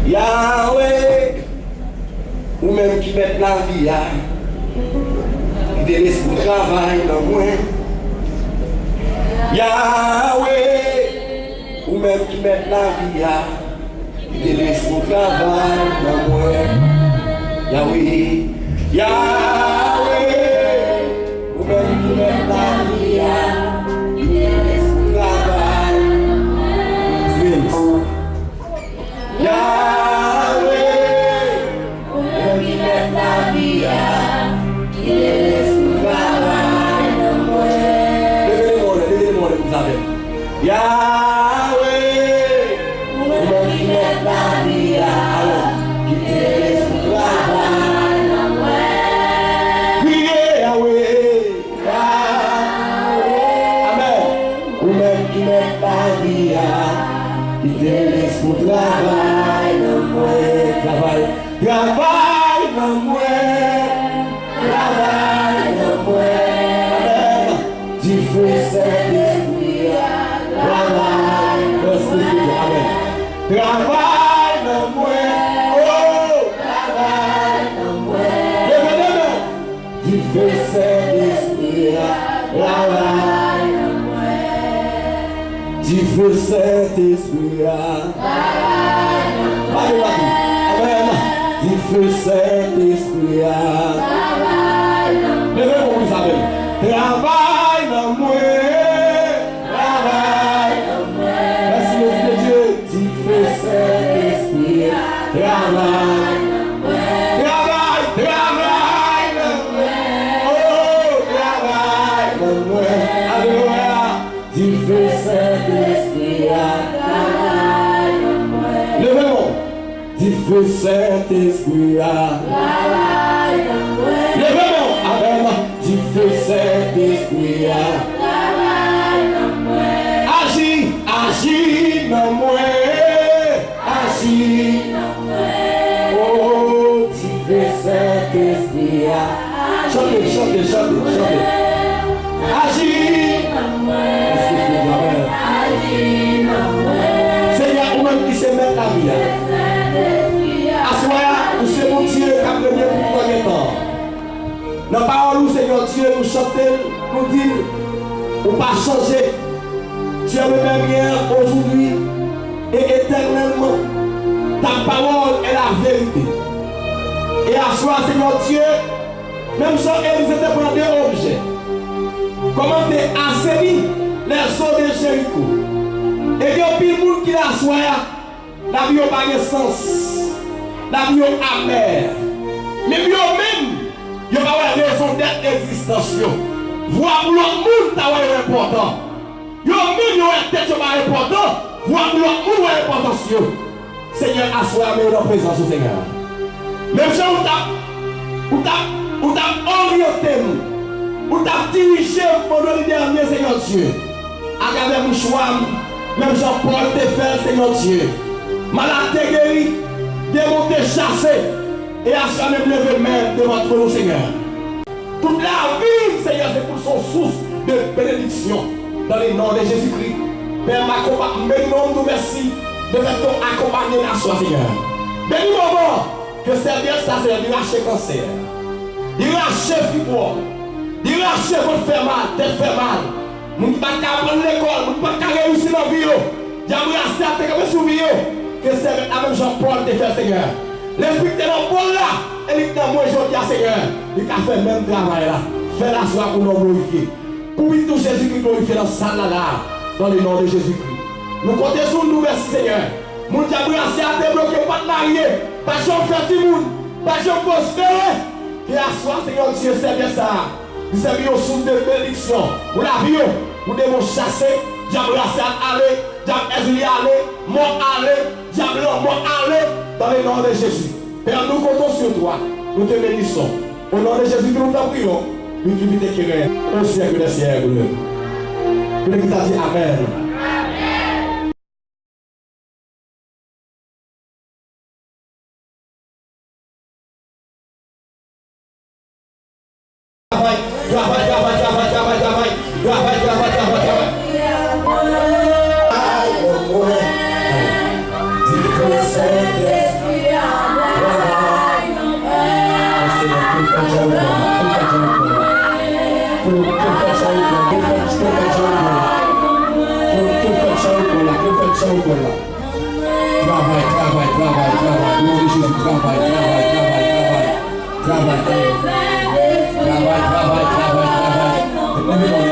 Yahweh, ou même qui met la vie, qui te laisse pour travail dans moi. Yahweh, ou même qui met la vie, qui te laisse pour travail dans moi. Yahweh, Yahweh, ou même qui met la vie, qui te laisse pour travail dans moi. Yahweh, ou même qui met la vie, qui te laisse pour travail dans moi. Levez-les-moi, vous savez. Yahweh, ou même qui met la vie, qui te laisse pour travail dans moi. Priez Yahweh, Yahweh, Amen. Ou même qui met la vie, qui te laisse pour travail dans moi. Travail, travail dans moi. Travail dans moi. Amen. Tu fais cet esprit. Travail dans moi. Amen. Travail dans moi. Oh, travail dans moi. Levez-les. Tu fais cet esprit. Travail dans moi. Tu fais cet esprit. Travail dans moi. Amen. Tu fais cet esprit. Travail dans moi. Levez-vous, vous savez. Travail dans moi. Travail dans moi. Merci le Fils de Dieu. Tu fais cet esprit. Travail dans moi. Travail, travail dans moi. Oh, travail dans moi. Alléluia. Tu fais cet esprit. Travail dans moi. Levez-vous. Tu fais cet esprit. Travail dans moi. Levez-vous. Amen. Tu fais cet esprit. Travail dans moi. Agis, agis dans moi. Agis dans moi. Oh, tu fais cet esprit. Chantez, chantez, chantez, chantez. Agis dans moi. Agis dans moi. Seigneur, vous-même qui se met la vie. Assoya, nous sommes mon Dieu qui a donné pour toi le temps. Dans la parole, Seigneur Dieu, nous chantons, nous disons, nous pas changer. Tu es le même hier, aujourd'hui et éternellement. Ta parole est la vérité. Et à soi, Seigneur Dieu, même si ils étaient pour des objets, comment tu assaini les eaux de Jéricho. Et il y a plus de monde qui la soya, la vie n'a pas de sens, la vie est amère. Mais même, il n'y a pas de raison d'être existence. Voir pour l'autre monde, c'est important. Il y a même qui est important. Voir pour l'autre monde, c'est important. Seigneur, assois dans présence au Seigneur. Même si on t'a orienté, on t'a dirigé pendant le dernier, Seigneur Dieu. À travers mon choix, même Jean-Paul te fait, Seigneur Dieu. Malade guéri, démon te chassé. Et à soi même lever main devant toi, Seigneur. Toute la vie, Seigneur, c'est pour son source de bénédiction. Dans le nom de Jésus-Christ. Père, nous merci de faire ton accompagner à soi, Seigneur. Bénis moment que servir ça, c'est de lâcher cancer. De lâcher fibroide. De lâcher votre faire mal, tête fait mal. Nous ne pouvons pas prendre l'école, nous ne pouvons pas réussir dans la vie. J'aimerais accepter comme souvenir que c'est la même Jean-Paul te fait, Seigneur. L'esprit de l'homme là, et il t'a moi aujourd'hui, Seigneur. Il a fait le même travail là. Fais la soie pour nous glorifier. Pour tout Jésus-Christ glorifier dans sa là, dans le nom de Jésus-Christ. Nous comptons sur nous, merci Seigneur. Nous avons assez à débloquer, pas de marier, pas de faire du monde, pas de prospérer. Et à soi, Seigneur Dieu, c'est bien ça. Nous sommes aux sources de bénédiction. Nous l'avions, nous devons chasser. J'aimerais assez aller, j'aimerais aller, moi aller, j'aimerais moi aller, dans le nom de Jésus. Père, nous comptons sur toi. Nous te bénissons. Au nom de Jésus, nous t'en prions. Nous te bénissons au siècle des siècles. Que l'Église dit Amen. Travail. Chambon là. Travail, travail, travail, travail. Nom de Jésus, travail, travail, travail, travail. Travail, travail, travail, travail, travail.